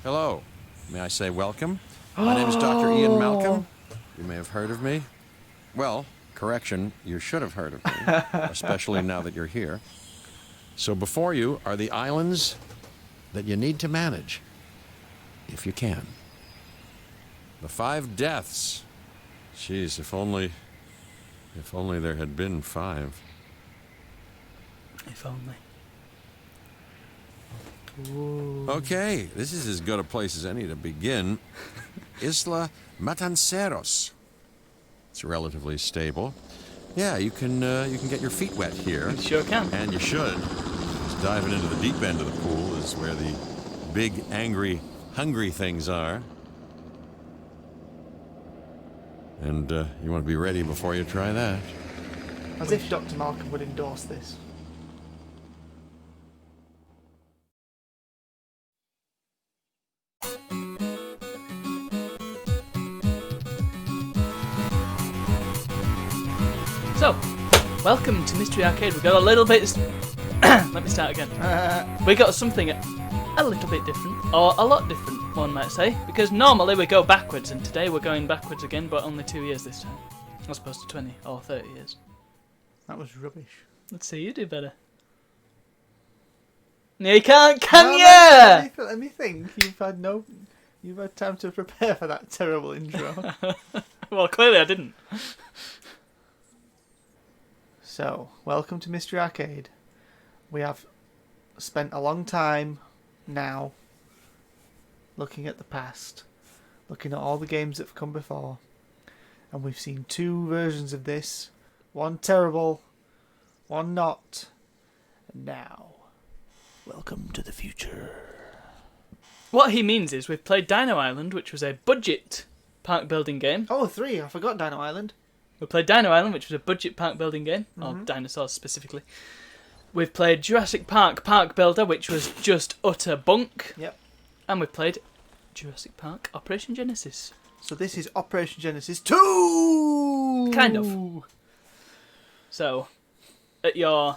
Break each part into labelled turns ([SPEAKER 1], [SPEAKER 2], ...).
[SPEAKER 1] Hello. May I say welcome? My name is Dr. Ian Malcolm. You may have heard of me. Well, correction, you should have heard of me, especially now that you're here. So before you are the islands that you need to manage, if you can. The 5 deaths. Jeez, if only there had been 5.
[SPEAKER 2] If only.
[SPEAKER 3] Ooh.
[SPEAKER 1] Okay, this is as good a place as any to begin. Isla Matanceros. It's relatively stable. Yeah, you can get your feet wet here.
[SPEAKER 2] You sure can.
[SPEAKER 1] And you should. Just diving into the deep end of the pool is where the big, angry, hungry things are. And you want to be ready before you try that.
[SPEAKER 3] As if Dr. Malcolm would endorse this.
[SPEAKER 2] So, welcome to Mystery Arcade. We got a little bit... Let me start again. We got something a little bit different, or a lot different, one might say, because normally we go backwards, and today we're going backwards again, but only 2 years this time, as opposed to 20 or 30 years.
[SPEAKER 3] That was rubbish.
[SPEAKER 2] Let's see, you do better. No, you can't, can
[SPEAKER 3] No,
[SPEAKER 2] ya?
[SPEAKER 3] Let me think. You've had time to prepare for that terrible intro.
[SPEAKER 2] Well, clearly I didn't.
[SPEAKER 3] So, welcome to Mystery Arcade. We have spent a long time now looking at the past, looking at all the games that have come before, and we've seen 2 versions of this. One terrible, one not. And now, welcome to the future.
[SPEAKER 2] What he means is we've played Dino Island, which was a budget park building game.
[SPEAKER 3] Oh, 3. I forgot Dino Island.
[SPEAKER 2] We played Dino Island, which was a budget park building game, or dinosaurs specifically. We've played Jurassic Park Park Builder, which was just utter bunk.
[SPEAKER 3] Yep.
[SPEAKER 2] And we played Jurassic Park Operation Genesis.
[SPEAKER 3] So this is Operation Genesis 2!
[SPEAKER 2] Kind of. So, at your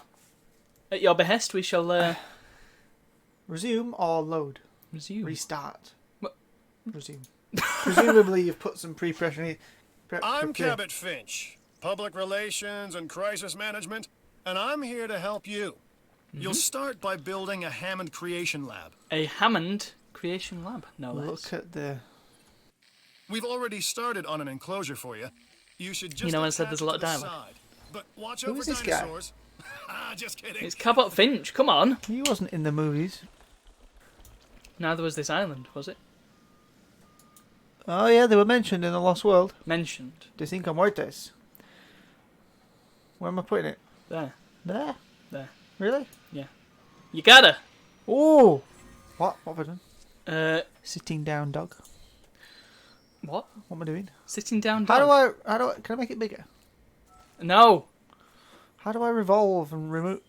[SPEAKER 2] behest, we shall
[SPEAKER 3] Resume or load?
[SPEAKER 2] resume.
[SPEAKER 3] Restart.
[SPEAKER 2] What?
[SPEAKER 3] Resume. Presumably you've put some pre-pressure...
[SPEAKER 4] I'm Cabot Finch, Public Relations and Crisis Management, and I'm here to help you. You'll start by building a Hammond Creation Lab.
[SPEAKER 2] A Hammond Creation Lab, no less.
[SPEAKER 3] Look at the...
[SPEAKER 4] We've already started on an enclosure for you. You should just
[SPEAKER 2] You know, I said
[SPEAKER 4] attach
[SPEAKER 2] there's a lot
[SPEAKER 4] to
[SPEAKER 2] of
[SPEAKER 4] the
[SPEAKER 2] dialogue.
[SPEAKER 4] side. But watch
[SPEAKER 3] Who
[SPEAKER 4] out
[SPEAKER 3] is
[SPEAKER 4] for
[SPEAKER 3] this guy?
[SPEAKER 4] dinosaurs. Just kidding.
[SPEAKER 2] It's Cabot Finch, come on.
[SPEAKER 3] He wasn't in the movies.
[SPEAKER 2] Neither was this island, was it?
[SPEAKER 3] Oh yeah, they were mentioned in The Lost World.
[SPEAKER 2] Mentioned.
[SPEAKER 3] De Cinco Muertes. Where am I putting it?
[SPEAKER 2] There.
[SPEAKER 3] There?
[SPEAKER 2] There.
[SPEAKER 3] Really?
[SPEAKER 2] Yeah. You gotta.
[SPEAKER 3] Oh! What? What have I done?
[SPEAKER 2] Uh,
[SPEAKER 3] Sitting down dog.
[SPEAKER 2] what?
[SPEAKER 3] What am I doing?
[SPEAKER 2] Sitting down
[SPEAKER 3] How
[SPEAKER 2] dog.
[SPEAKER 3] do I... Can I make it bigger?
[SPEAKER 2] No.
[SPEAKER 3] How do I revolve and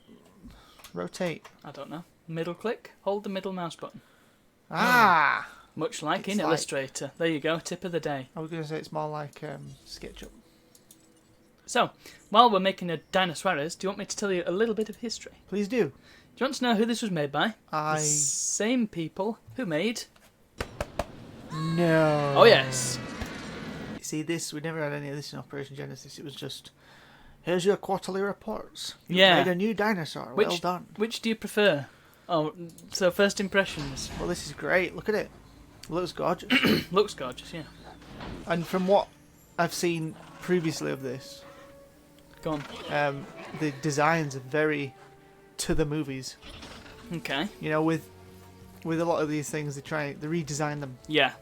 [SPEAKER 3] rotate?
[SPEAKER 2] I don't know. Middle click. Hold the middle mouse button.
[SPEAKER 3] Ah!
[SPEAKER 2] Much like
[SPEAKER 3] It's
[SPEAKER 2] in
[SPEAKER 3] like-
[SPEAKER 2] Illustrator. There you go. Tip of the day.
[SPEAKER 3] I was going to say it's more like SketchUp.
[SPEAKER 2] So, while we're making a Dinosaurs, do you want me to tell you a little bit of history?
[SPEAKER 3] Please do.
[SPEAKER 2] Do you want to know who this was made by?
[SPEAKER 3] I...
[SPEAKER 2] The same people who made...
[SPEAKER 3] No.
[SPEAKER 2] Oh, yes.
[SPEAKER 3] See, we never had any of this in Operation Genesis. It was just, here's your quarterly reports. You've
[SPEAKER 2] Yeah.
[SPEAKER 3] made a new dinosaur. Well done.
[SPEAKER 2] Which do you prefer? Oh, so first impressions.
[SPEAKER 3] Well, this is great. Look at it. Looks gorgeous.
[SPEAKER 2] Looks gorgeous, yeah.
[SPEAKER 3] And from what I've seen previously of this,
[SPEAKER 2] Go on.
[SPEAKER 3] the designs are very to the movies.
[SPEAKER 2] Okay.
[SPEAKER 3] You know, with a lot of these things, they redesign them.
[SPEAKER 2] Yeah.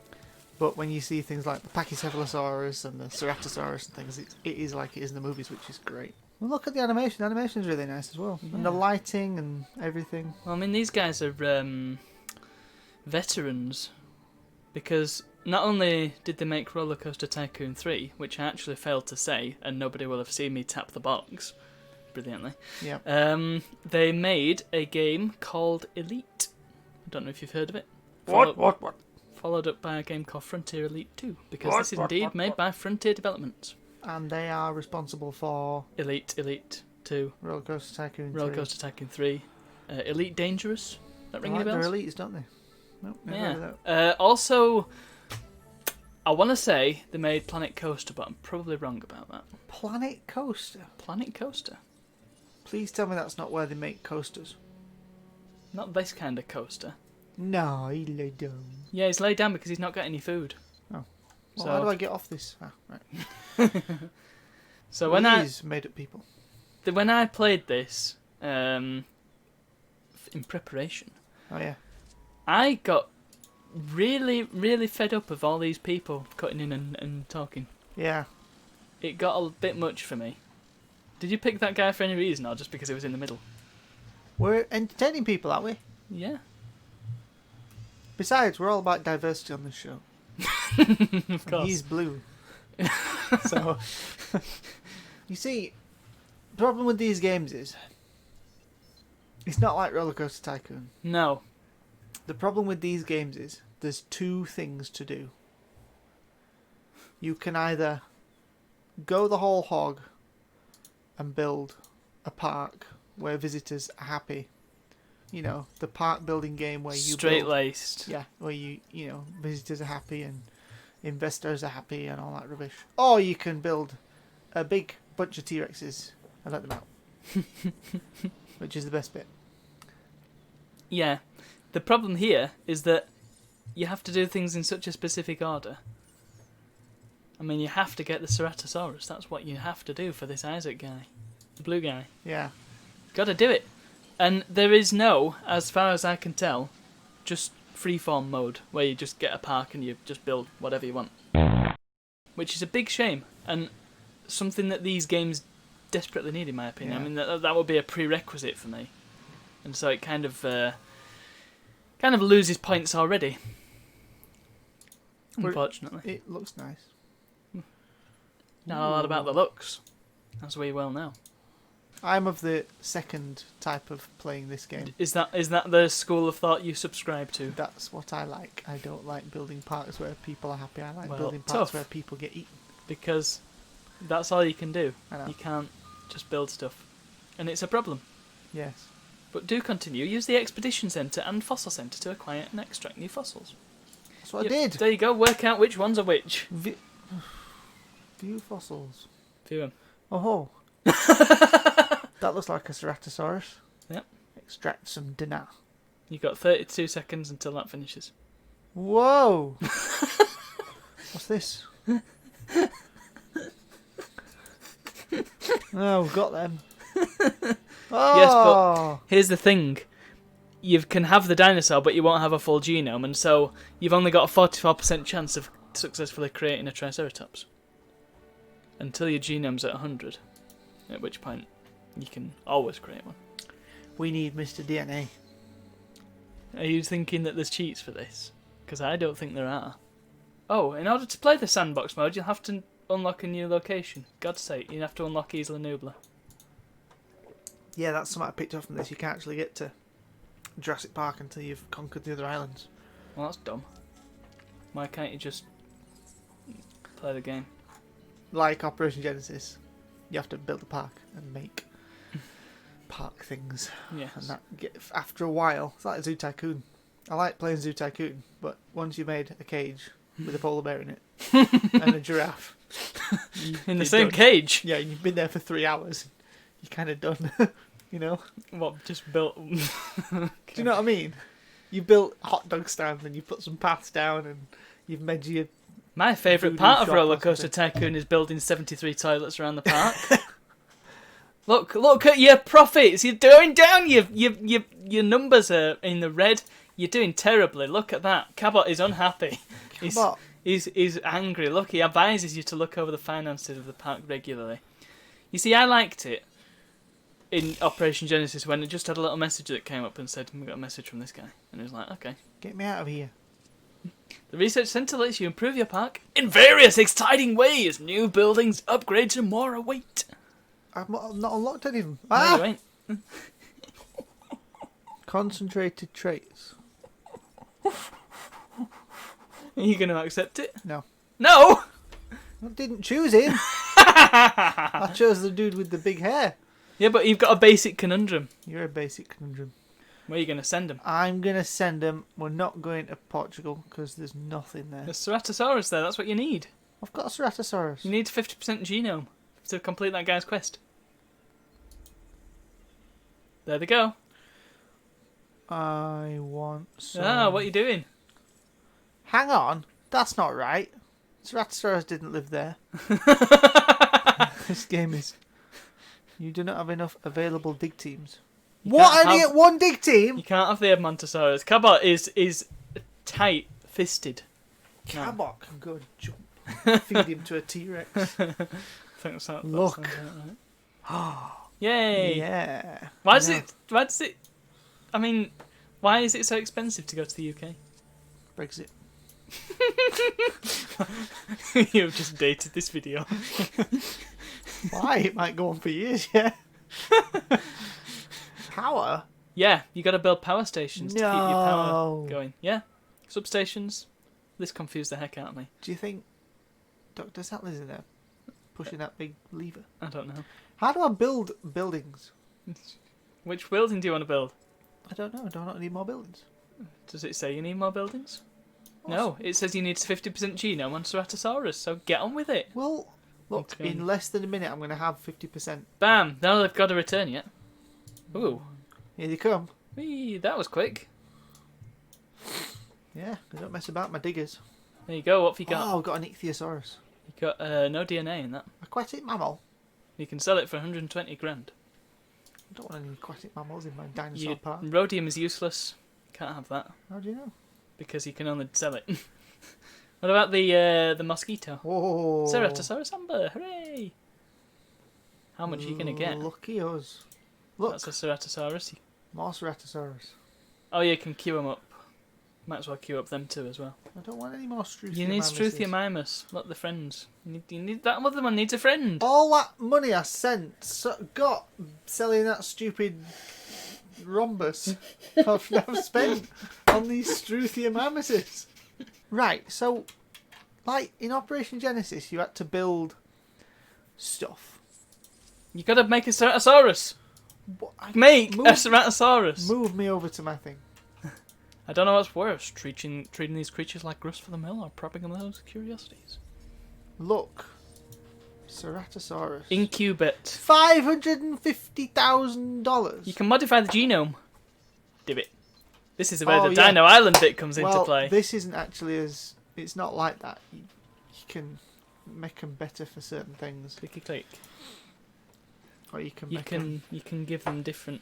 [SPEAKER 3] But when you see things like the Pachycephalosaurus and the Ceratosaurus and things, it is like it is in the movies, which is great. Well, look at the animation. The animation's really nice as well. And the
[SPEAKER 2] Yeah.
[SPEAKER 3] lighting and everything.
[SPEAKER 2] Well, I mean, these guys are veterans because not only did they make Roller Coaster Tycoon 3, which I actually failed to say, and nobody will have seen me tap the box brilliantly,
[SPEAKER 3] Yeah.
[SPEAKER 2] they made a game called Elite. I don't know if you've heard of it.
[SPEAKER 3] What?
[SPEAKER 2] Followed up by a game called Frontier Elite 2, because this is indeed made by Frontier Developments.
[SPEAKER 3] And they are responsible for
[SPEAKER 2] Elite 2,
[SPEAKER 3] Roller Coaster Tycoon 3.
[SPEAKER 2] Roller Coaster Tycoon 3, Elite Dangerous. That
[SPEAKER 3] They
[SPEAKER 2] ring any
[SPEAKER 3] like their
[SPEAKER 2] bells?
[SPEAKER 3] elites, don't they? Nope, never heard of that.
[SPEAKER 2] Yeah. Also, I want to say they made Planet Coaster, but I'm probably wrong about that.
[SPEAKER 3] Planet Coaster.
[SPEAKER 2] Planet Coaster.
[SPEAKER 3] Please tell me that's not where they make coasters.
[SPEAKER 2] Not this kind of coaster.
[SPEAKER 3] No, he lay down.
[SPEAKER 2] Yeah, he's laid down because he's not got any food.
[SPEAKER 3] Oh. Well,
[SPEAKER 2] So-
[SPEAKER 3] how do I get off this? Ah, right.
[SPEAKER 2] So when I
[SPEAKER 3] These made up people.
[SPEAKER 2] when I played this in preparation,
[SPEAKER 3] Oh yeah.
[SPEAKER 2] I got really, really fed up of all these people cutting in and talking.
[SPEAKER 3] Yeah.
[SPEAKER 2] It got a bit much for me. Did you pick that guy for any reason, or just because he was in the middle?
[SPEAKER 3] We're entertaining people, aren't we?
[SPEAKER 2] Yeah.
[SPEAKER 3] Besides, we're all about diversity on this show.
[SPEAKER 2] Of
[SPEAKER 3] And
[SPEAKER 2] course.
[SPEAKER 3] he's blue. So, you see, the problem with these games is, it's not like Roller Coaster Tycoon.
[SPEAKER 2] No.
[SPEAKER 3] The problem with these games is, there's two things to do. You can either go the whole hog and build a park where visitors are happy. You know, the park building game where you
[SPEAKER 2] Straight
[SPEAKER 3] build,
[SPEAKER 2] laced.
[SPEAKER 3] yeah, where you know, visitors are happy and investors are happy and all that rubbish. Or you can build a big bunch of T-Rexes and let them out. Which is the best bit.
[SPEAKER 2] Yeah. The problem here is that you have to do things in such a specific order. I mean, you have to get the Ceratosaurus. That's what you have to do for this Isaac guy. The blue guy.
[SPEAKER 3] Yeah.
[SPEAKER 2] Got to do it. And there is no, as far as I can tell, just freeform mode where you just get a park and you just build whatever you want. Which is a big shame and something that these games desperately need, in my opinion.
[SPEAKER 3] Yeah.
[SPEAKER 2] I mean, that would be a prerequisite for me, and so it kind of loses points already.
[SPEAKER 3] Well,
[SPEAKER 2] Unfortunately,
[SPEAKER 3] It looks nice.
[SPEAKER 2] not a lot about the looks, as we well know.
[SPEAKER 3] I'm of the second type of playing this game.
[SPEAKER 2] Is that the school of thought you subscribe to?
[SPEAKER 3] That's what I like. I don't like building parks where people are happy. I like
[SPEAKER 2] Well,
[SPEAKER 3] building
[SPEAKER 2] tough.
[SPEAKER 3] parks where people get eaten.
[SPEAKER 2] Because that's all you can do.
[SPEAKER 3] I know.
[SPEAKER 2] You can't just build stuff, and it's a problem.
[SPEAKER 3] Yes.
[SPEAKER 2] But do continue. Use the Expedition Centre and Fossil Centre to acquire and extract new fossils.
[SPEAKER 3] That's what
[SPEAKER 2] Yep,
[SPEAKER 3] I did.
[SPEAKER 2] There you go. Work out which ones are which.
[SPEAKER 3] View fossils.
[SPEAKER 2] View 'em.
[SPEAKER 3] Oh. That looks like a Ceratosaurus.
[SPEAKER 2] Yep.
[SPEAKER 3] Extract some dinner.
[SPEAKER 2] You've got 32 seconds until that finishes.
[SPEAKER 3] Whoa! What's this? Oh, we've got them. Oh!
[SPEAKER 2] Yes, but here's the thing. You can have the dinosaur, but you won't have a full genome, and so you've only got a 44% chance of successfully creating a Triceratops. Until your genome's at 100. At which point, you can always create one.
[SPEAKER 3] We need Mr. DNA.
[SPEAKER 2] Are you thinking that there's cheats for this? Because I don't think there are. Oh, in order to play the sandbox mode, you'll have to unlock a new location. God's sake, you have to unlock Isla Nubla.
[SPEAKER 3] Yeah, that's something I picked up from this. You can't actually get to Jurassic Park until you've conquered the other islands.
[SPEAKER 2] Well, that's dumb. Why can't you just play the game?
[SPEAKER 3] Like Operation Genesis, you have to build a park and make park things.
[SPEAKER 2] Yes.
[SPEAKER 3] And that after a while, it's like Zoo Tycoon. I like playing Zoo Tycoon, but once you've made a cage with a polar bear in it and a giraffe,
[SPEAKER 2] In the
[SPEAKER 3] you're
[SPEAKER 2] same
[SPEAKER 3] done.
[SPEAKER 2] cage?
[SPEAKER 3] Yeah, you've been there for 3 hours. You're kind of done, you know?
[SPEAKER 2] What, just built...
[SPEAKER 3] Do you know what I mean? You built hot dog stands and you put some paths down and you've made your...
[SPEAKER 2] My favourite
[SPEAKER 3] Voodoo
[SPEAKER 2] part of
[SPEAKER 3] shop
[SPEAKER 2] Roller
[SPEAKER 3] or
[SPEAKER 2] Coaster
[SPEAKER 3] something.
[SPEAKER 2] Tycoon is building 73 toilets around the park. Look at your profits. You're going down. Your numbers are in the red. You're doing terribly. Look at that. Cabot is unhappy.
[SPEAKER 3] Cabot.
[SPEAKER 2] He's angry. Look, he advises you to look over the finances of the park regularly. You see, I liked it in Operation Genesis when it just had a little message that came up and said, we got a message from this guy. And it was like, okay.
[SPEAKER 3] Get me out of here.
[SPEAKER 2] The research centre lets you improve your park in various exciting ways. New buildings, upgrades, and more await.
[SPEAKER 3] I've not unlocked any of them.
[SPEAKER 2] No,
[SPEAKER 3] Ah!
[SPEAKER 2] you ain't.
[SPEAKER 3] Concentrated traits.
[SPEAKER 2] Are you going to accept it?
[SPEAKER 3] No.
[SPEAKER 2] No!
[SPEAKER 3] I didn't choose him. I chose the dude with the big hair.
[SPEAKER 2] Yeah, but you've got a basic conundrum.
[SPEAKER 3] You're a basic conundrum.
[SPEAKER 2] Where are you going to send them?
[SPEAKER 3] I'm going to send them. We're not going to Portugal because there's nothing there.
[SPEAKER 2] There's Ceratosaurus there. That's what you need.
[SPEAKER 3] I've got a Ceratosaurus.
[SPEAKER 2] You need 50% genome to complete that guy's quest. There they go.
[SPEAKER 3] I want some...
[SPEAKER 2] Ah, what are you doing?
[SPEAKER 3] Hang on. That's not right. Ceratosaurus didn't live there. This game is... You do not have enough available dig teams. What? I only get one dig team?
[SPEAKER 2] You can't have the Edmontosaurus. Cabot is tight-fisted.
[SPEAKER 3] Cabot can go jump. Feed him to a T-Rex.
[SPEAKER 2] I think that's how,
[SPEAKER 3] Look.
[SPEAKER 2] That sounds right. Yay!
[SPEAKER 3] Yeah.
[SPEAKER 2] Why does it? I mean, why is it so expensive to go to the UK?
[SPEAKER 3] Brexit.
[SPEAKER 2] You've just dated this video.
[SPEAKER 3] Why? It might go on for years, yeah. Power?
[SPEAKER 2] Yeah, you got to build power stations to keep your power
[SPEAKER 3] No.
[SPEAKER 2] going. Yeah, substations. This confused the heck out of me.
[SPEAKER 3] Do you think Dr. Sattler's in there pushing that big lever?
[SPEAKER 2] I don't know.
[SPEAKER 3] How do I build buildings?
[SPEAKER 2] Which building do you want to build?
[SPEAKER 3] I don't know. Do I not need more buildings?
[SPEAKER 2] Does it say you need more buildings? No, it says you need 50% genome on Ceratosaurus, so get on with it.
[SPEAKER 3] Well, look,
[SPEAKER 2] Okay.
[SPEAKER 3] in less than a minute I'm going to have 50%.
[SPEAKER 2] Bam! Now they've got to return yet. Ooh.
[SPEAKER 3] Here they come.
[SPEAKER 2] Whee, that was quick.
[SPEAKER 3] Yeah, they don't mess about my diggers.
[SPEAKER 2] There you go, what have you got?
[SPEAKER 3] Oh, I've got an ichthyosaurus.
[SPEAKER 2] You got no DNA in that.
[SPEAKER 3] Aquatic mammal.
[SPEAKER 2] You can sell it for 120 grand.
[SPEAKER 3] I don't want any aquatic mammals in my dinosaur
[SPEAKER 2] You,
[SPEAKER 3] park.
[SPEAKER 2] rhodium is useless. Can't have that.
[SPEAKER 3] How do you know?
[SPEAKER 2] Because you can only sell it. What about the mosquito?
[SPEAKER 3] Oh.
[SPEAKER 2] Ceratosaurus amber, hooray! How much are you going to get?
[SPEAKER 3] Lucky us. Look,
[SPEAKER 2] That's a Ceratosaurus.
[SPEAKER 3] more Ceratosaurus.
[SPEAKER 2] Oh, you can queue them up. Might as well queue up them too as well.
[SPEAKER 3] I don't want any more Struthiomimuses.
[SPEAKER 2] You need Struthiomimus. Look, the friends. You need that other one needs a friend.
[SPEAKER 3] All that money I got selling that stupid rhombus I've now spent on these Struthiomimuses. Right, so, like, in Operation Genesis, you had to build stuff.
[SPEAKER 2] You gotta make a Ceratosaurus. Make a Ceratosaurus.
[SPEAKER 3] Move me over to my thing.
[SPEAKER 2] I don't know what's worse, treating these creatures like grist for the mill or propping them with those curiosities.
[SPEAKER 3] Look. Ceratosaurus.
[SPEAKER 2] Incubate.
[SPEAKER 3] $550,000.
[SPEAKER 2] You can modify the genome. Do it. This is where
[SPEAKER 3] Oh,
[SPEAKER 2] the
[SPEAKER 3] yeah.
[SPEAKER 2] Dino Island bit comes into
[SPEAKER 3] Well,
[SPEAKER 2] play.
[SPEAKER 3] this isn't actually as... It's not like that. You can make them better for certain things.
[SPEAKER 2] Clicky click.
[SPEAKER 3] Or you can
[SPEAKER 2] You
[SPEAKER 3] make them...
[SPEAKER 2] can give them different.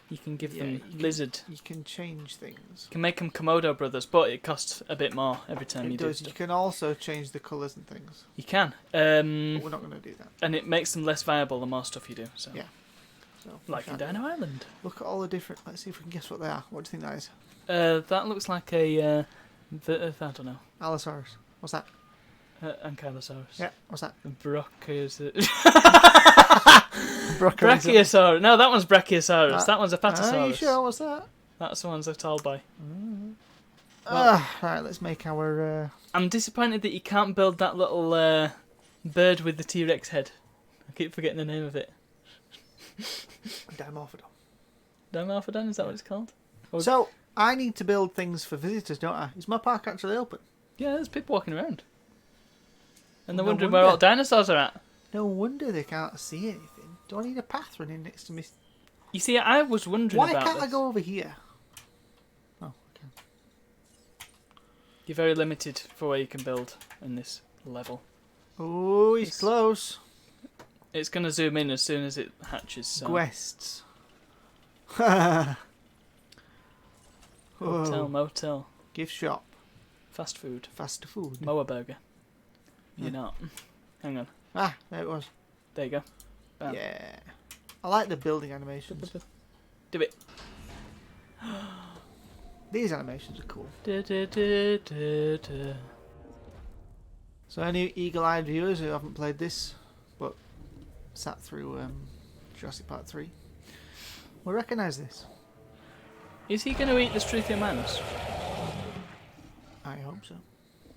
[SPEAKER 2] You can give
[SPEAKER 3] Yeah,
[SPEAKER 2] them
[SPEAKER 3] you can-
[SPEAKER 2] lizard.
[SPEAKER 3] You can change things.
[SPEAKER 2] You can make them Komodo brothers, but it costs a bit more every time
[SPEAKER 3] It
[SPEAKER 2] you
[SPEAKER 3] does.
[SPEAKER 2] do
[SPEAKER 3] You
[SPEAKER 2] stuff.
[SPEAKER 3] can also change the colours and things.
[SPEAKER 2] You can.
[SPEAKER 3] But we're not going to do that.
[SPEAKER 2] And it makes them less viable the more stuff you do. So,
[SPEAKER 3] Yeah. So we
[SPEAKER 2] like in
[SPEAKER 3] can't do
[SPEAKER 2] Dino Island.
[SPEAKER 3] it. Look at all the different... Let's see if we can guess what they are. What do you think that is?
[SPEAKER 2] That looks like a. I don't know.
[SPEAKER 3] Allosaurus. What's that?
[SPEAKER 2] Ankylosaurus.
[SPEAKER 3] Yeah, what's that?
[SPEAKER 2] Brachiosaurus. No, that one's Brachiosaurus. That one's a
[SPEAKER 3] Are you
[SPEAKER 2] Patasaurus.
[SPEAKER 3] sure? What's that?
[SPEAKER 2] That's the ones I've told by.
[SPEAKER 3] Right, let's make our...
[SPEAKER 2] I'm disappointed that you can't build that little bird with the T-Rex head. I keep forgetting the name of it.
[SPEAKER 3] Dimorphodon.
[SPEAKER 2] Dimorphodon, is that what it's called? Or-
[SPEAKER 3] So, I need to build things for visitors, don't I? Is my park actually open?
[SPEAKER 2] Yeah, there's people walking around. And they're
[SPEAKER 3] No
[SPEAKER 2] wondering where
[SPEAKER 3] wonder.
[SPEAKER 2] all dinosaurs are at.
[SPEAKER 3] No wonder they can't see anything. Do I need a path running next to me?
[SPEAKER 2] You see, I was wondering
[SPEAKER 3] Why
[SPEAKER 2] about
[SPEAKER 3] can't I
[SPEAKER 2] this.
[SPEAKER 3] go over here? Oh, okay.
[SPEAKER 2] You're very limited for where you can build in this level.
[SPEAKER 3] Oh, he's
[SPEAKER 2] It's-
[SPEAKER 3] close.
[SPEAKER 2] It's going to zoom in as soon as it hatches. So.
[SPEAKER 3] Guests.
[SPEAKER 2] Hotel,
[SPEAKER 3] Whoa.
[SPEAKER 2] motel,
[SPEAKER 3] Gift shop.
[SPEAKER 2] fast food,
[SPEAKER 3] Fast food.
[SPEAKER 2] Moa burger. You're
[SPEAKER 3] Yeah.
[SPEAKER 2] not. Hang on.
[SPEAKER 3] Ah, there it was.
[SPEAKER 2] There you go. Bam.
[SPEAKER 3] Yeah. I like the building animations.
[SPEAKER 2] Do it.
[SPEAKER 3] These animations are cool.
[SPEAKER 2] Du, du, du, du, du.
[SPEAKER 3] So any eagle-eyed viewers who haven't played this, but sat through Jurassic Park 3, will recognise this.
[SPEAKER 2] Is he going to eat the Struthiomimus?
[SPEAKER 3] I hope so.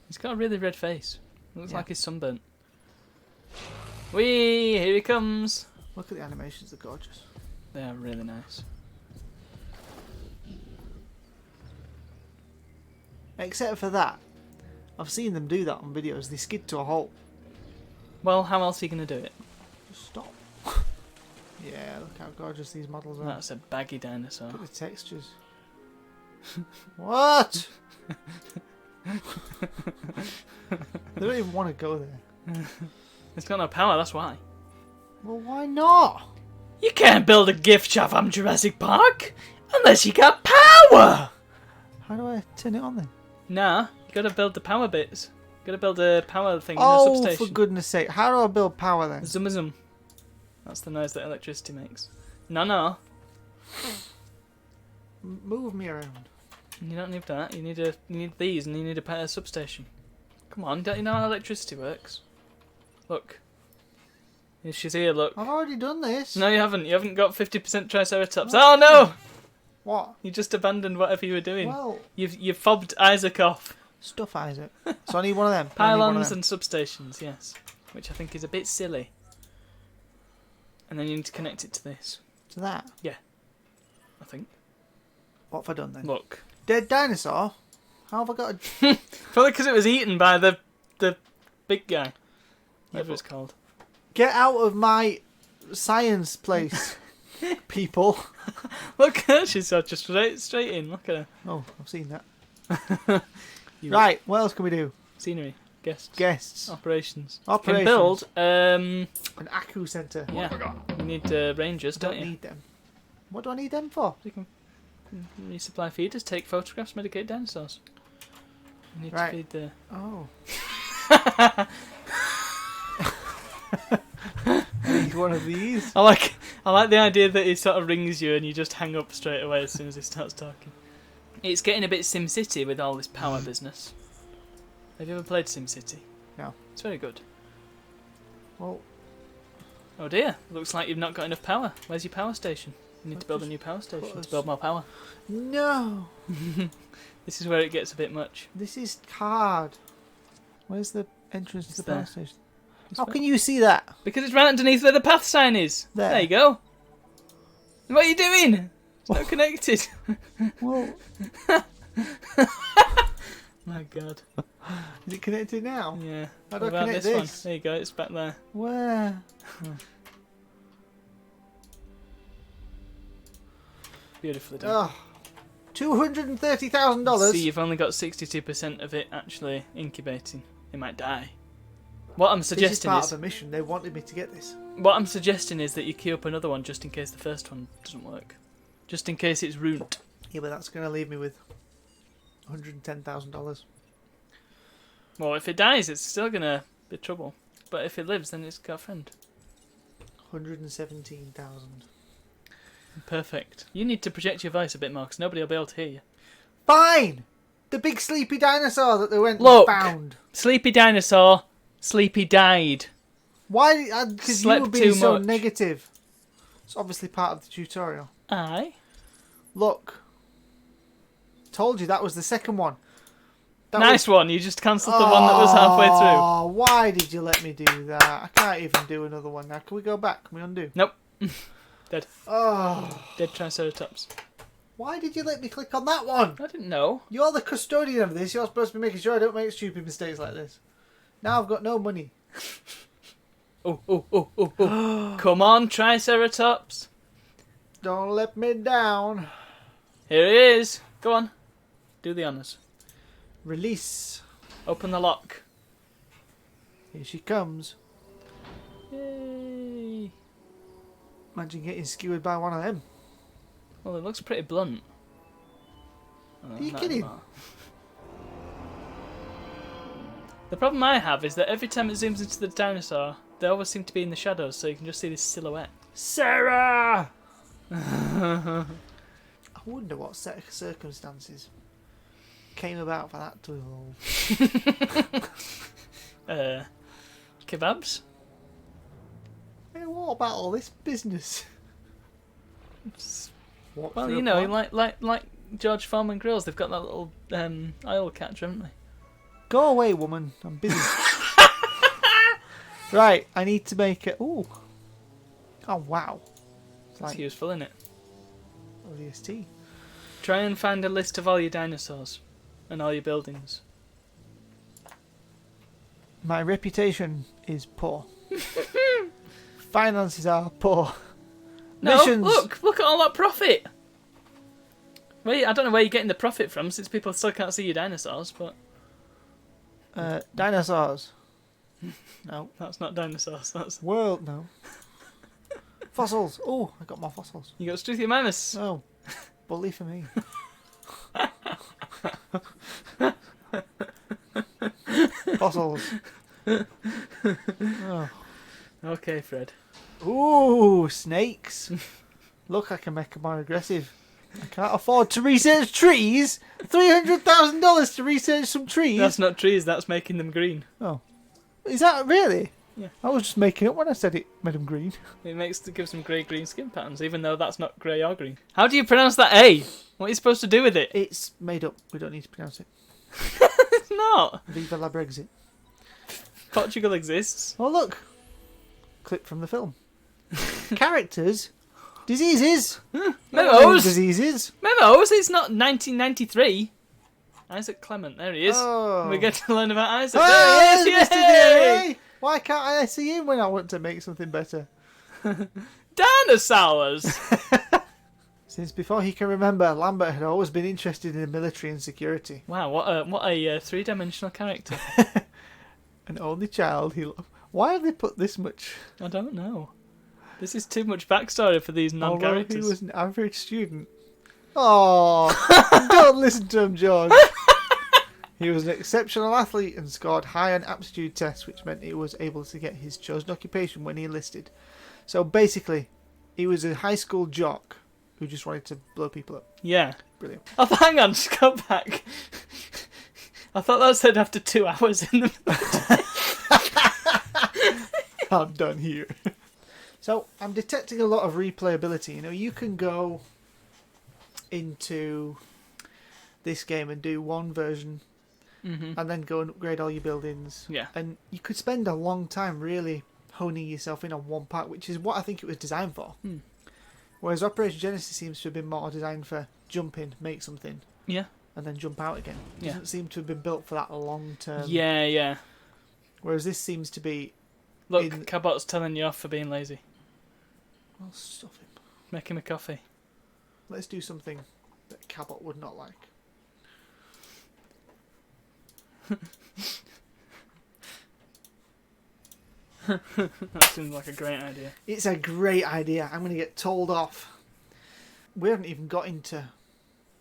[SPEAKER 2] He's got a really red face. Looks
[SPEAKER 3] Yeah.
[SPEAKER 2] like he's sunburnt. Whee! Here he comes.
[SPEAKER 3] Look at the animations, they're gorgeous.
[SPEAKER 2] They are really nice.
[SPEAKER 3] Except for that. I've seen them do that on videos. They skid to a halt.
[SPEAKER 2] Well, how else are you going to do it?
[SPEAKER 3] Just stop. Yeah, look how gorgeous these models are.
[SPEAKER 2] That's a baggy dinosaur.
[SPEAKER 3] Look at the textures. What? They don't even want to go there.
[SPEAKER 2] It's got no power, that's why.
[SPEAKER 3] Well, why not?
[SPEAKER 2] You can't build a gift shop from Jurassic Park unless you got power!
[SPEAKER 3] How do I turn it on then?
[SPEAKER 2] Nah, you gotta build the power bits. You gotta build a power thing in the
[SPEAKER 3] Oh,
[SPEAKER 2] substation.
[SPEAKER 3] for goodness sake. How do I build power then?
[SPEAKER 2] Zum zum. That's the noise that electricity makes. No.
[SPEAKER 3] Move me around.
[SPEAKER 2] You don't need that. You need these, and you need a power substation. Come on, don't you know how electricity works? Look. She's here, look.
[SPEAKER 3] I've already done this.
[SPEAKER 2] No, you haven't. You haven't got 50% Triceratops. Oh no!
[SPEAKER 3] What?
[SPEAKER 2] You just abandoned whatever you were doing.
[SPEAKER 3] Well,
[SPEAKER 2] You've fobbed Isaac off.
[SPEAKER 3] stuff Isaac. So I need one of them.
[SPEAKER 2] Pylons and substations, yes. Which I think is a bit silly. And then you need to connect it to this.
[SPEAKER 3] To that?
[SPEAKER 2] I think.
[SPEAKER 3] What have I done then?
[SPEAKER 2] Look.
[SPEAKER 3] Dead dinosaur? How have I got a...
[SPEAKER 2] Probably because it was eaten by the big guy. Whatever it's called.
[SPEAKER 3] Get out of my science place, people.
[SPEAKER 2] Look at her, she's just straight in. Look at her.
[SPEAKER 3] Oh, I've seen that. Right, what else can we do?
[SPEAKER 2] Scenery. Guests.
[SPEAKER 3] Guests.
[SPEAKER 2] Operations.
[SPEAKER 3] Operations.
[SPEAKER 2] Can build,
[SPEAKER 3] An Aku Centre.
[SPEAKER 2] yeah. You need rangers, don't you?
[SPEAKER 3] Need them. What do I need them for?
[SPEAKER 2] You can resupply feeders, take photographs, medicate dinosaurs. You need to feed the...
[SPEAKER 3] Oh. I need one of these.
[SPEAKER 2] I like the idea that he sort of rings you and you just hang up straight away as soon as he starts talking. It's getting a bit SimCity with all this power business. Have you ever played SimCity?
[SPEAKER 3] No.
[SPEAKER 2] It's very good.
[SPEAKER 3] Well,
[SPEAKER 2] Oh dear, looks like you've not got enough power. Where's your power station? You need to build a new power station to build more power.
[SPEAKER 3] no.
[SPEAKER 2] This is where it gets a bit much.
[SPEAKER 3] This is hard. Where's the entrance to the power
[SPEAKER 2] there.
[SPEAKER 3] station?
[SPEAKER 2] It's
[SPEAKER 3] How
[SPEAKER 2] there.
[SPEAKER 3] can you see that?
[SPEAKER 2] Because it's right underneath where the path sign is.
[SPEAKER 3] There.
[SPEAKER 2] You go. What are you doing? It's not connected.
[SPEAKER 3] Well,
[SPEAKER 2] My God.
[SPEAKER 3] is it connected now?
[SPEAKER 2] Yeah.
[SPEAKER 3] How do
[SPEAKER 2] What
[SPEAKER 3] I
[SPEAKER 2] about
[SPEAKER 3] connect
[SPEAKER 2] this one?
[SPEAKER 3] this?
[SPEAKER 2] There you go. It's back there.
[SPEAKER 3] Where?
[SPEAKER 2] Beautifully done.
[SPEAKER 3] Oh, $230,000.
[SPEAKER 2] See, you've only got 62% of it actually incubating. It might die. What I'm
[SPEAKER 3] This is
[SPEAKER 2] suggesting
[SPEAKER 3] part
[SPEAKER 2] is
[SPEAKER 3] of a mission. They wanted me to get this.
[SPEAKER 2] that you queue up another one just in case the first one doesn't work. Just in case it's ruined.
[SPEAKER 3] Yeah, but that's going to leave me with $110,000.
[SPEAKER 2] Well, if it dies, it's still gonna be trouble. But if it lives, then it's got a friend.
[SPEAKER 3] 117,000.
[SPEAKER 2] Perfect. You need to project your voice a bit more, because nobody will be able to hear you.
[SPEAKER 3] Fine. The big sleepy dinosaur that they went
[SPEAKER 2] Look.
[SPEAKER 3] and found.
[SPEAKER 2] Sleepy dinosaur. Sleepy died.
[SPEAKER 3] Why? Because you
[SPEAKER 2] Slept
[SPEAKER 3] were being
[SPEAKER 2] too
[SPEAKER 3] so
[SPEAKER 2] much.
[SPEAKER 3] negative. It's obviously part of the tutorial.
[SPEAKER 2] Aye.
[SPEAKER 3] Look. Told you that was the second one. That
[SPEAKER 2] Nice one. You just cancelled the one that was halfway through.
[SPEAKER 3] Oh, why did you let me do that? I can't even do another one now. Can we go back? Can we undo?
[SPEAKER 2] Nope. Dead.
[SPEAKER 3] Oh,
[SPEAKER 2] Dead Triceratops.
[SPEAKER 3] why did you let me click on that one?
[SPEAKER 2] I didn't know.
[SPEAKER 3] You're the custodian of this. You're supposed to be making sure I don't make stupid mistakes like this. Now I've got no money.
[SPEAKER 2] Oh. Come on, Triceratops.
[SPEAKER 3] Don't let me down.
[SPEAKER 2] Here he is. Go on. Do the honours.
[SPEAKER 3] Release.
[SPEAKER 2] Open the lock.
[SPEAKER 3] Here she comes.
[SPEAKER 2] Yay.
[SPEAKER 3] Imagine getting skewered by one of them.
[SPEAKER 2] Well, it looks pretty blunt.
[SPEAKER 3] Are you kidding?
[SPEAKER 2] The problem I have is that every time it zooms into the dinosaur, they always seem to be in the shadows, so you can just see this silhouette.
[SPEAKER 3] Sarah! I wonder what set of circumstances came about for that to evolve.
[SPEAKER 2] Kebabs?
[SPEAKER 3] Hey, what about all this business? What
[SPEAKER 2] Well,
[SPEAKER 3] for
[SPEAKER 2] you
[SPEAKER 3] a
[SPEAKER 2] know,
[SPEAKER 3] plan?
[SPEAKER 2] like George Foreman grills, they've got that little oil catcher, haven't they?
[SPEAKER 3] Go away, woman. I'm busy. Right, I need to make it. Ooh. Oh, wow. It's
[SPEAKER 2] It's
[SPEAKER 3] like
[SPEAKER 2] useful, isn't it?
[SPEAKER 3] ODST.
[SPEAKER 2] Try and find a list of all your dinosaurs. and all your buildings.
[SPEAKER 3] My reputation is poor. Finances are poor.
[SPEAKER 2] No,
[SPEAKER 3] Missions.
[SPEAKER 2] look at all that profit. Wait, I don't know where you're getting the profit from, since people still can't see your dinosaurs, but...
[SPEAKER 3] Dinosaurs. No.
[SPEAKER 2] That's not dinosaurs, that's...
[SPEAKER 3] World, no. Fossils. Oh, I got more fossils.
[SPEAKER 2] You got Struthiomimus.
[SPEAKER 3] Oh, bully for me. Fossils. Oh.
[SPEAKER 2] Okay, Fred.
[SPEAKER 3] Ooh, snakes. Look, I can make them more aggressive. I can't afford to research trees. $300,000 to research some trees.
[SPEAKER 2] That's not trees, that's making them green.
[SPEAKER 3] Oh, is that really?
[SPEAKER 2] Yeah.
[SPEAKER 3] I was just making up when I said it made them green.
[SPEAKER 2] It gives them grey-green skin patterns, even though that's not grey or green. How do you pronounce that A? What are you supposed to do with it?
[SPEAKER 3] It's made up. We don't need to pronounce it.
[SPEAKER 2] It's not.
[SPEAKER 3] Viva la Brexit.
[SPEAKER 2] Portugal exists.
[SPEAKER 3] Oh, look. Clip from the film. Characters. Diseases.
[SPEAKER 2] Memos.
[SPEAKER 3] Diseases.
[SPEAKER 2] Memos. It's not 1993. Isaac Clement. There he is.
[SPEAKER 3] Oh.
[SPEAKER 2] We get to learn about Isaac.
[SPEAKER 3] Oh,
[SPEAKER 2] There he is.
[SPEAKER 3] Mr.
[SPEAKER 2] Yay!
[SPEAKER 3] DNA. Why can't I see him when I want to make something better?
[SPEAKER 2] Dinosaurs.
[SPEAKER 3] Since before he can remember, Lambert had always been interested in the military and security.
[SPEAKER 2] Wow, what a three-dimensional character.
[SPEAKER 3] An only child he loved. Why have they put this much?
[SPEAKER 2] I don't know. This is too much backstory for these
[SPEAKER 3] Although
[SPEAKER 2] non-characters.
[SPEAKER 3] he was an average student. Oh, don't listen to him, George. He was an exceptional athlete and scored high on aptitude tests, which meant he was able to get his chosen occupation when he enlisted. So basically, he was a high school jock who just wanted to blow people up.
[SPEAKER 2] Yeah.
[SPEAKER 3] Brilliant.
[SPEAKER 2] Oh, hang on, just go back. I thought that said after 2 hours in the...
[SPEAKER 3] I'm done here. So I'm detecting a lot of replayability. You know, you can go into this game and do one version and then go and upgrade all your buildings.
[SPEAKER 2] Yeah.
[SPEAKER 3] And you could spend a long time really honing yourself in on one part, which is what I think it was designed for. Whereas Operation Genesis seems to have been more designed for jump in, make something,
[SPEAKER 2] Yeah.
[SPEAKER 3] and then jump out again. It
[SPEAKER 2] Yeah.
[SPEAKER 3] doesn't seem to have been built for that long term.
[SPEAKER 2] Yeah, yeah.
[SPEAKER 3] Whereas this seems to be...
[SPEAKER 2] Look, Cabot's telling you off for being lazy.
[SPEAKER 3] Well, stuff him.
[SPEAKER 2] Make him a coffee.
[SPEAKER 3] Let's do something that Cabot would not like.
[SPEAKER 2] That seems like a great idea.
[SPEAKER 3] It's a great idea. I'm going to get told off. We haven't even got into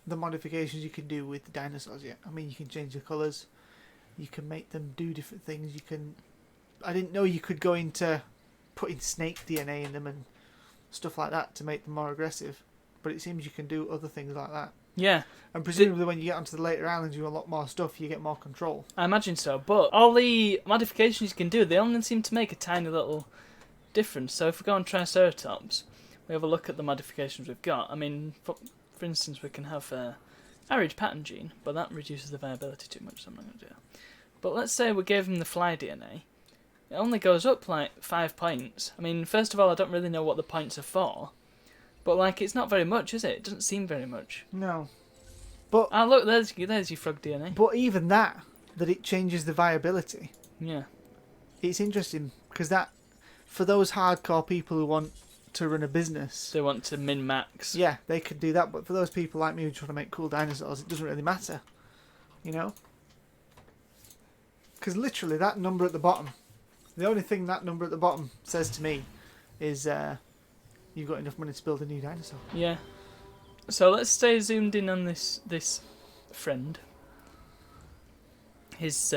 [SPEAKER 3] the modifications you can do with the dinosaurs yet. I mean, you can change the colours. You can make them do different things. You can... I didn't know you could go into putting snake DNA in them and stuff like that to make them more aggressive. But it seems you can do other things like that.
[SPEAKER 2] Yeah.
[SPEAKER 3] And presumably when you get onto the later islands, you unlock more stuff, you get more control.
[SPEAKER 2] I imagine so, but all the modifications you can do, they only seem to make a tiny little difference. So if we go on Triceratops, we have a look at the modifications we've got. I mean, for instance, we can have arid pattern gene, but that reduces the viability too much, so I'm not going to do that. But let's say we gave him the fly DNA. It only goes up like 5 points. I mean, first of all, I don't really know what the points are for, but like, it's not very much, is it? It doesn't seem very much.
[SPEAKER 3] No. But
[SPEAKER 2] Ah, look, there's your frog DNA.
[SPEAKER 3] but even that it changes the viability.
[SPEAKER 2] Yeah.
[SPEAKER 3] It's interesting because that, for those hardcore people who want to run a business,
[SPEAKER 2] They want to min-max.
[SPEAKER 3] yeah, they could do that. But for those people like me who just want to make cool dinosaurs, it doesn't really matter, you know. Because literally that number at the bottom, the only thing that number at the bottom says to me is you've got enough money to build a new dinosaur.
[SPEAKER 2] Yeah. So let's stay zoomed in on this friend. His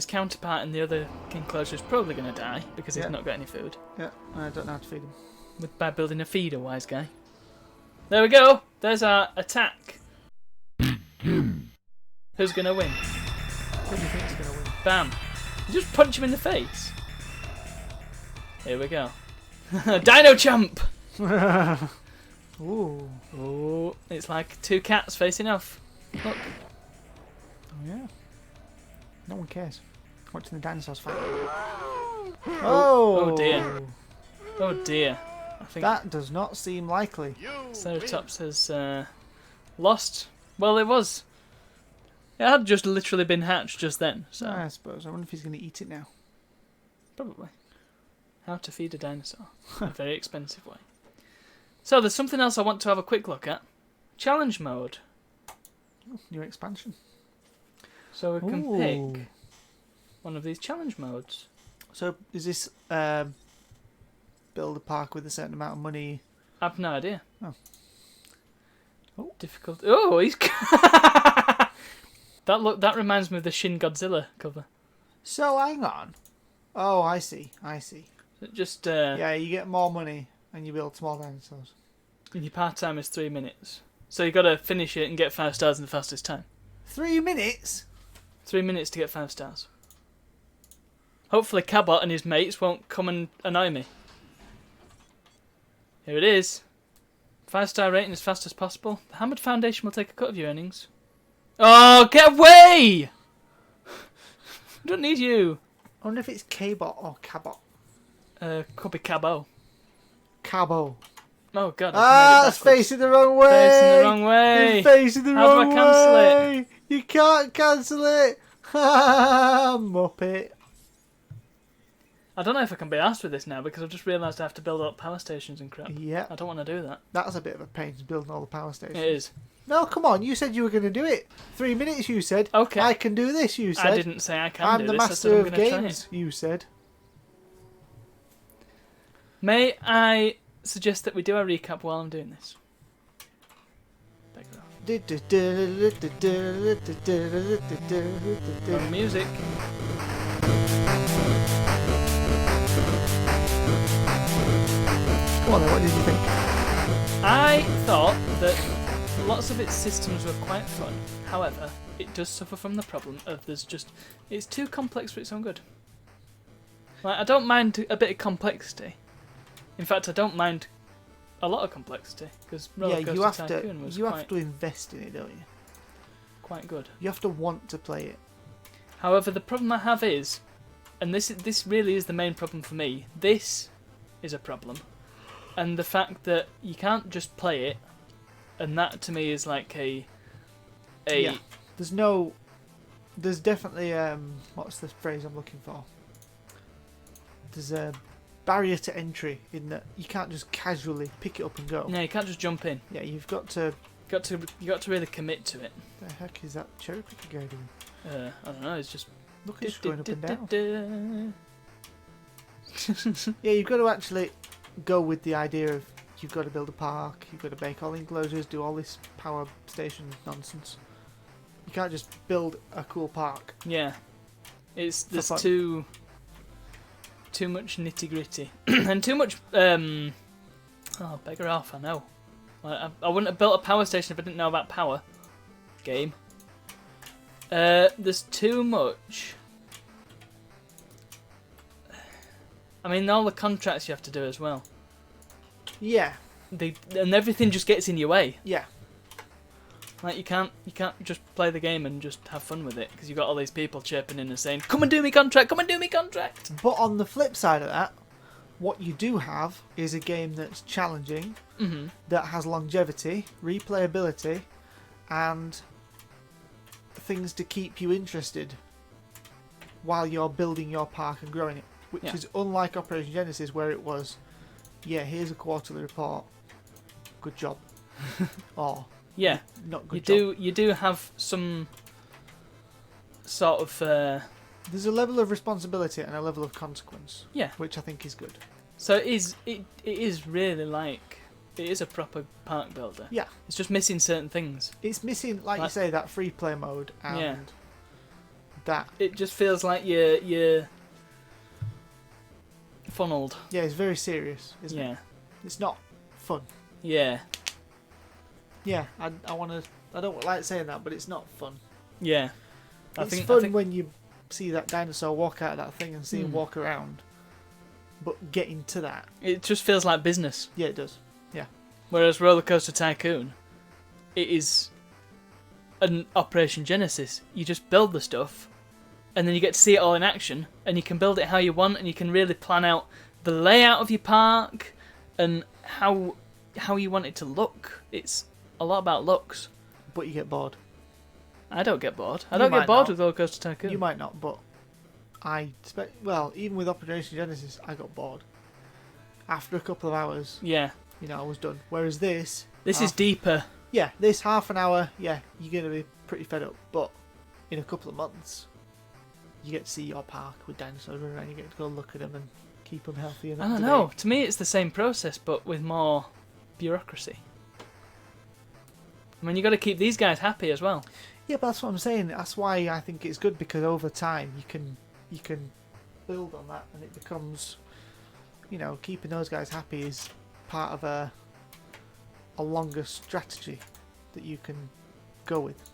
[SPEAKER 2] counterpart in the other enclosure is probably going to die because he's
[SPEAKER 3] Yeah.
[SPEAKER 2] not got any food.
[SPEAKER 3] Yeah, I don't know how to feed him.
[SPEAKER 2] By building a feeder, wise guy. There we go. There's our attack. Who's going to win?
[SPEAKER 3] Who do you think is going to win?
[SPEAKER 2] Bam. You just punch him in the face. Here we go. Dino Champ!
[SPEAKER 3] Ooh.
[SPEAKER 2] Oh, it's like 2 cats facing off. Look.
[SPEAKER 3] Oh yeah. No one cares. Watching the dinosaurs fight. Oh.
[SPEAKER 2] Oh dear. Oh dear. I think
[SPEAKER 3] That does not seem likely.
[SPEAKER 2] Ceratops has lost. Well, it was It had just literally been hatched just then, so
[SPEAKER 3] I suppose. I wonder if he's going to eat it now.
[SPEAKER 2] probably. How to feed a dinosaur. A very expensive way. So there's something else I want to have a quick look at. Challenge mode.
[SPEAKER 3] New expansion.
[SPEAKER 2] So we can
[SPEAKER 3] Ooh.
[SPEAKER 2] pick one of these challenge modes.
[SPEAKER 3] So is this build a park with a certain amount of money?
[SPEAKER 2] I've no idea.
[SPEAKER 3] Oh.
[SPEAKER 2] Difficult. Oh, he's... That reminds me of the Shin Godzilla cover.
[SPEAKER 3] So hang on. Oh, I see.
[SPEAKER 2] Just,
[SPEAKER 3] Yeah, you get more money and you build small dinosaurs.
[SPEAKER 2] and your part time is 3 minutes. So you got to finish it and get 5 stars in the fastest time.
[SPEAKER 3] 3 minutes?
[SPEAKER 2] 3 minutes to get 5 stars. Hopefully Cabot and his mates won't come and annoy me. Here it is. 5-star rating as fast as possible. The Hammered Foundation will take a cut of your earnings. Oh, get away! I don't need you.
[SPEAKER 3] I wonder if it's Cabot or Cabot.
[SPEAKER 2] Could be Cabot.
[SPEAKER 3] Cabo.
[SPEAKER 2] Oh god.
[SPEAKER 3] It's facing the wrong way.
[SPEAKER 2] Facing the wrong way.
[SPEAKER 3] It's facing the
[SPEAKER 2] How do
[SPEAKER 3] wrong
[SPEAKER 2] I cancel
[SPEAKER 3] way.
[SPEAKER 2] it?
[SPEAKER 3] You can't cancel it. Muppet.
[SPEAKER 2] I don't know if I can be asked with this now because I've just realised I have to build up power stations and crap.
[SPEAKER 3] Yeah,
[SPEAKER 2] I don't want to do that.
[SPEAKER 3] that's a bit of a pain, building all the power stations.
[SPEAKER 2] It is.
[SPEAKER 3] No, come on. You said you were going to do it. 3 minutes, you said.
[SPEAKER 2] Okay.
[SPEAKER 3] I can do this, you said.
[SPEAKER 2] I didn't say I can
[SPEAKER 3] I'm
[SPEAKER 2] do
[SPEAKER 3] the
[SPEAKER 2] this. I said
[SPEAKER 3] master
[SPEAKER 2] I'm
[SPEAKER 3] of
[SPEAKER 2] gonna try
[SPEAKER 3] games,
[SPEAKER 2] it.
[SPEAKER 3] you said.
[SPEAKER 2] May I suggest that we do a recap while I'm doing this? Back it off. Music.
[SPEAKER 3] Come on then, what did you think?
[SPEAKER 2] I thought that lots of its systems were quite fun. However, it does suffer from the problem of it's too complex for its own good. Like, I don't mind a bit of complexity. In fact, I don't mind a lot of complexity because
[SPEAKER 3] Yeah, you have
[SPEAKER 2] Tycoon was
[SPEAKER 3] to invest in it, don't you?
[SPEAKER 2] quite good.
[SPEAKER 3] You have to want to play it.
[SPEAKER 2] However, the problem I have is, and this really is the main problem for me. This is a problem, and the fact that you can't just play it, and that to me is like a.
[SPEAKER 3] Yeah. There's definitely what's the phrase I'm looking for? There's a barrier to entry in that you can't just casually pick it up and go.
[SPEAKER 2] No, you can't just jump in.
[SPEAKER 3] Yeah, you've got to.
[SPEAKER 2] You got to really commit to it.
[SPEAKER 3] The heck is that cherry picker guy doing?
[SPEAKER 2] I don't know. It's just.
[SPEAKER 3] Look, it's going up and down. Yeah, you've got to actually go with the idea of you've got to build a park, you've got to make all the enclosures, do all this power station nonsense. You can't just build a cool park.
[SPEAKER 2] Yeah, there's
[SPEAKER 3] fun.
[SPEAKER 2] too much nitty gritty and too much. Oh, beggar off! I know. I wouldn't have built a power station if I didn't know about power. Game. There's too much. I mean, all the contracts you have to do as well.
[SPEAKER 3] Yeah,
[SPEAKER 2] And everything just gets in your way.
[SPEAKER 3] yeah.
[SPEAKER 2] Like you can't just play the game and just have fun with it because you've got all these people chirping in and saying, "Come and do me contract! Come and do me contract!"
[SPEAKER 3] But on the flip side of that, what you do have is a game that's challenging, that has longevity, replayability, and things to keep you interested while you're building your park and growing it. Which
[SPEAKER 2] Yeah.
[SPEAKER 3] is unlike Operation Genesis, where it was, yeah, here's a quarterly report, good job, or
[SPEAKER 2] Yeah,
[SPEAKER 3] not good job.
[SPEAKER 2] you do have some sort of
[SPEAKER 3] There's a level of responsibility and a level of consequence,
[SPEAKER 2] yeah.
[SPEAKER 3] which I think is good.
[SPEAKER 2] So it is really like it is a proper park builder.
[SPEAKER 3] Yeah,
[SPEAKER 2] It's just missing certain things.
[SPEAKER 3] it's missing, like you
[SPEAKER 2] Like-
[SPEAKER 3] say, that free play mode and
[SPEAKER 2] Yeah.
[SPEAKER 3] that.
[SPEAKER 2] It just feels like you're funneled.
[SPEAKER 3] Yeah, it's very serious, isn't it?
[SPEAKER 2] Yeah,
[SPEAKER 3] It's not fun.
[SPEAKER 2] yeah,
[SPEAKER 3] Yeah, I don't like saying that, but it's not fun.
[SPEAKER 2] yeah.
[SPEAKER 3] It's fun when you see that dinosaur walk out of that thing and see him
[SPEAKER 2] Mm.
[SPEAKER 3] walk around. But getting to that,
[SPEAKER 2] It just feels like business.
[SPEAKER 3] yeah, it does.
[SPEAKER 2] Whereas Roller Coaster Tycoon, it is an Operation Genesis. You just build the stuff, and then you get to see it all in action, and you can build it how you want, and you can really plan out the layout of your park and how you want it to look. It's a lot about looks.
[SPEAKER 3] But you get bored.
[SPEAKER 2] I don't get bored. I
[SPEAKER 3] You
[SPEAKER 2] don't
[SPEAKER 3] might
[SPEAKER 2] get bored
[SPEAKER 3] not.
[SPEAKER 2] with Roller Coaster Tycoon.
[SPEAKER 3] You might not, but well, even with Operation Genesis, I got bored. After a couple of hours,
[SPEAKER 2] Yeah.
[SPEAKER 3] I was done. Whereas this
[SPEAKER 2] This is deeper.
[SPEAKER 3] yeah, this half an hour, yeah, you're going to be pretty fed up. But in a couple of months, you get to see your park with dinosaurs running around. You get to go look at them and keep them healthy. And
[SPEAKER 2] I don't know. To me, it's the same process, but with more bureaucracy. I mean, you got to keep these guys happy as well.
[SPEAKER 3] Yeah, but that's what I'm saying. That's why I think it's good, because over time you can build on that, and it becomes, keeping those guys happy is part of a longer strategy that you can go with.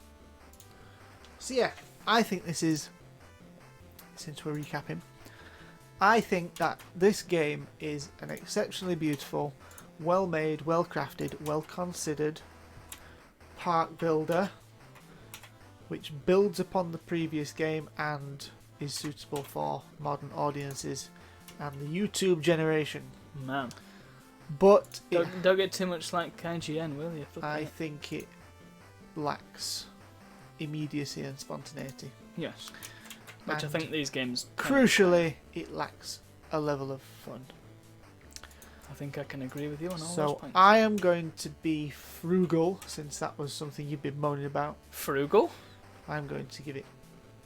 [SPEAKER 3] So yeah, I think this is, since we're recapping, I think that this game is an exceptionally beautiful, well made, well crafted, well considered park builder, which builds upon the previous game and is suitable for modern audiences and the YouTube generation.
[SPEAKER 2] Man.
[SPEAKER 3] But
[SPEAKER 2] Don't get too much like IGN, will you?
[SPEAKER 3] I think it lacks immediacy and spontaneity.
[SPEAKER 2] Yes. Which I
[SPEAKER 3] And
[SPEAKER 2] think these games...
[SPEAKER 3] Crucially, it lacks a level of fun.
[SPEAKER 2] I think I can agree with you on all those
[SPEAKER 3] So
[SPEAKER 2] points.
[SPEAKER 3] I am going to be frugal, since that was something you've been moaning about.
[SPEAKER 2] Frugal?
[SPEAKER 3] I'm going to give it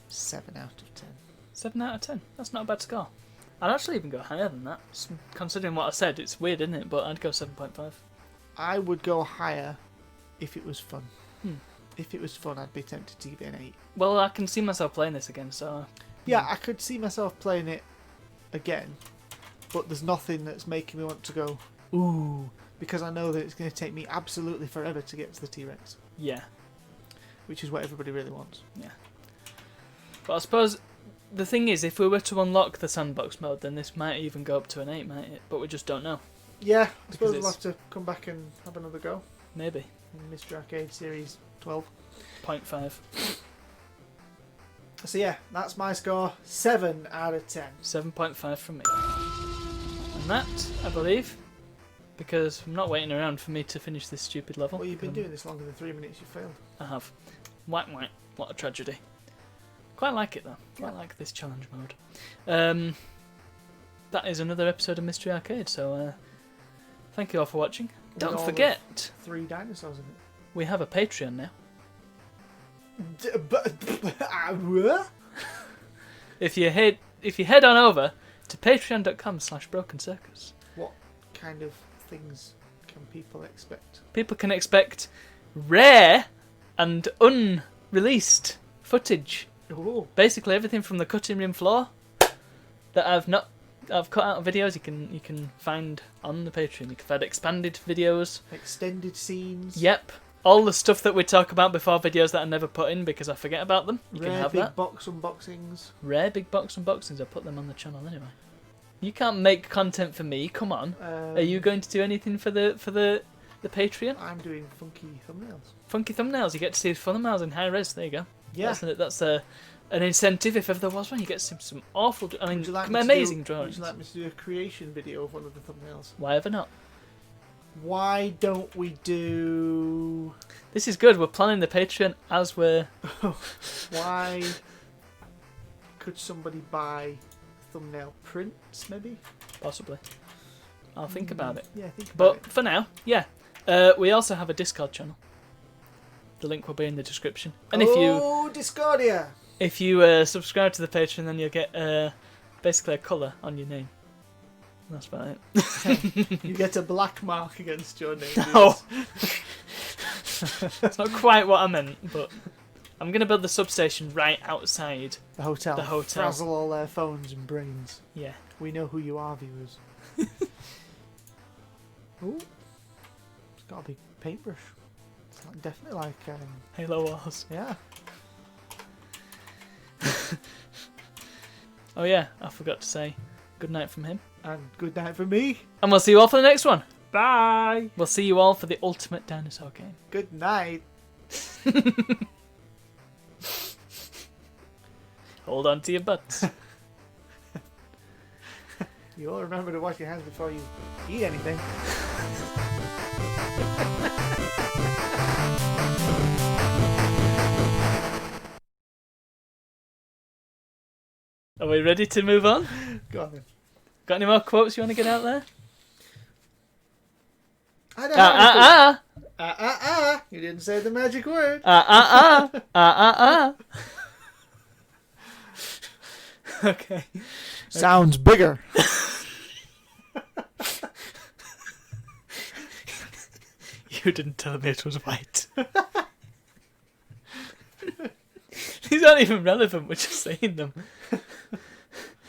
[SPEAKER 3] 7 out of 10.
[SPEAKER 2] 7 out of 10. That's not a bad score. I'd actually even go higher than that. Considering what I said, it's weird, isn't it? But I'd go 7.5.
[SPEAKER 3] I would go higher if it was fun.
[SPEAKER 2] Hmm.
[SPEAKER 3] If it was fun, I'd be tempted to give it an 8.
[SPEAKER 2] Well, I can see myself playing this again, so...
[SPEAKER 3] Yeah, I could see myself playing it again, but there's nothing that's making me want to go, ooh, because I know that it's going to take me absolutely forever to get to the T-Rex,
[SPEAKER 2] Yeah.
[SPEAKER 3] which is what everybody really wants.
[SPEAKER 2] Yeah. But I suppose the thing is, if we were to unlock the sandbox mode, then this might even go up to an 8, might it? But we just don't know.
[SPEAKER 3] Yeah, I suppose
[SPEAKER 2] Because
[SPEAKER 3] we'll have to come back and have another go
[SPEAKER 2] Maybe.
[SPEAKER 3] in Mr. Arcade Series 12.
[SPEAKER 2] 0.5.
[SPEAKER 3] So yeah, that's my score, 7 out of 10.
[SPEAKER 2] 7.5 from me. And that, I believe, because I'm not waiting around for me to finish this stupid level.
[SPEAKER 3] Well, you've been doing this longer than 3 minutes, you failed.
[SPEAKER 2] I have. Whack whack. What a tragedy. Quite like it though. Quite like this challenge mode. That is another episode of Mystery Arcade, so thank you all for watching.
[SPEAKER 3] With
[SPEAKER 2] Don't
[SPEAKER 3] all
[SPEAKER 2] forget,
[SPEAKER 3] 3 dinosaurs in it.
[SPEAKER 2] we have a Patreon now. If you head on over to patreon.com/brokencircus,
[SPEAKER 3] What kind of things can people expect?
[SPEAKER 2] people can expect rare and unreleased footage.
[SPEAKER 3] Oh,
[SPEAKER 2] Basically everything from the cutting room floor that I've cut out of videos you can find on the Patreon. You can find expanded videos.
[SPEAKER 3] extended scenes.
[SPEAKER 2] Yep. All the stuff that we talk about before videos that I never put in because I forget about them. You can
[SPEAKER 3] Rare
[SPEAKER 2] have
[SPEAKER 3] big
[SPEAKER 2] that.
[SPEAKER 3] box unboxings.
[SPEAKER 2] Rare big box unboxings. I put them on the channel anyway. You can't make content for me. Come on. Are you going to do anything for the Patreon?
[SPEAKER 3] I'm doing funky thumbnails.
[SPEAKER 2] Funky thumbnails. You get to see thumbnails in high res. There you go.
[SPEAKER 3] Yeah.
[SPEAKER 2] That's an incentive if ever there was one. You get some awful. I mean,
[SPEAKER 3] Would you like me to
[SPEAKER 2] amazing
[SPEAKER 3] do,
[SPEAKER 2] drawings.
[SPEAKER 3] Would you like me to do a creation video of one of the thumbnails?
[SPEAKER 2] Why ever not?
[SPEAKER 3] Why don't we do...
[SPEAKER 2] This is good. We're planning the Patreon as we're.
[SPEAKER 3] Why could somebody buy thumbnail prints, maybe?
[SPEAKER 2] Possibly. I'll think about it.
[SPEAKER 3] Yeah, think about
[SPEAKER 2] But
[SPEAKER 3] it.
[SPEAKER 2] for now, yeah. We also have a Discord channel. The link will be in the description. And
[SPEAKER 3] Oh, Discordia!
[SPEAKER 2] if you subscribe to the Patreon, then you'll get basically a colour on your name. That's about it.
[SPEAKER 3] You get a black mark against your name.
[SPEAKER 2] No. That's not quite what I meant, but I'm going to build the substation right outside.
[SPEAKER 3] The hotel.
[SPEAKER 2] The hotel.
[SPEAKER 3] Frazzle all their phones and brains.
[SPEAKER 2] Yeah.
[SPEAKER 3] We know who you are, viewers. Ooh. It's got a big paintbrush. It's definitely like...
[SPEAKER 2] Halo Wars.
[SPEAKER 3] yeah.
[SPEAKER 2] Oh yeah, I forgot to say good night from him.
[SPEAKER 3] And good night from me.
[SPEAKER 2] And we'll see you all for the next one.
[SPEAKER 3] Bye.
[SPEAKER 2] We'll see you all for the ultimate dinosaur game.
[SPEAKER 3] Good night.
[SPEAKER 2] Hold on to your butts.
[SPEAKER 3] You all remember to wash your hands before you eat anything.
[SPEAKER 2] Are we ready to move on?
[SPEAKER 3] Go on then.
[SPEAKER 2] Got any more quotes you want to get out there?
[SPEAKER 3] I don't have any- You didn't say the magic word.
[SPEAKER 2] Okay.
[SPEAKER 3] Sounds bigger.
[SPEAKER 2] You didn't tell me it was white. These aren't even relevant, we're just saying them.